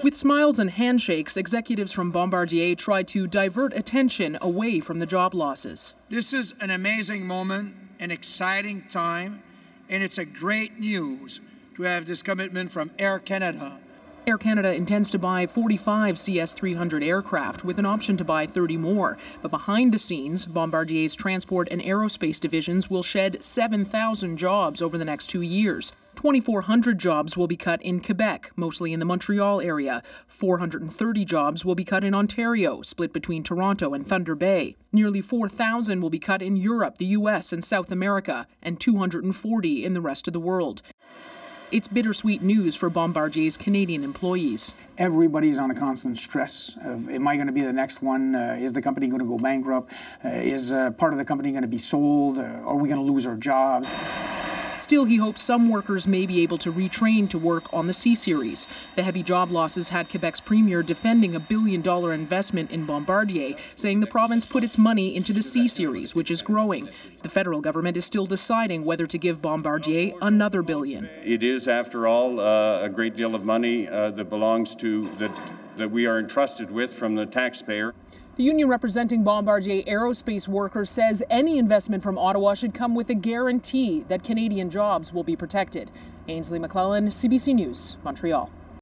With smiles and handshakes, executives from Bombardier tried to divert attention away from the job losses. This is an amazing moment, an exciting time, and it's a great news to have this commitment from Air Canada. Air Canada intends to buy 45 CS-300 aircraft with an option to buy 30 more. But behind the scenes, Bombardier's transport and aerospace divisions will shed 7,000 jobs over the next 2 years. 2,400 jobs will be cut in Quebec, mostly in the Montreal area. 430 jobs will be cut in Ontario, split between Toronto and Thunder Bay. Nearly 4,000 will be cut in Europe, the U.S. and South America, and 240 in the rest of the world. It's bittersweet news for Bombardier's Canadian employees. Everybody's on a constant stress of, am I going to be the next one? Is the company going to go bankrupt? Is part of the company going to be sold? Are we going to lose our jobs? Still, he hopes some workers may be able to retrain to work on the C-Series. The heavy job losses had Quebec's premier defending a $1 billion investment in Bombardier, saying the province put its money into the C-Series, which is growing. The federal government is still deciding whether to give Bombardier another $1 billion. It is, after all, a great deal of money that belongs to, that we are entrusted with from the taxpayer. The union representing Bombardier aerospace workers says any investment from Ottawa should come with a guarantee that Canadian jobs will be protected. Ainslie MacLellan, CBC News, Montreal.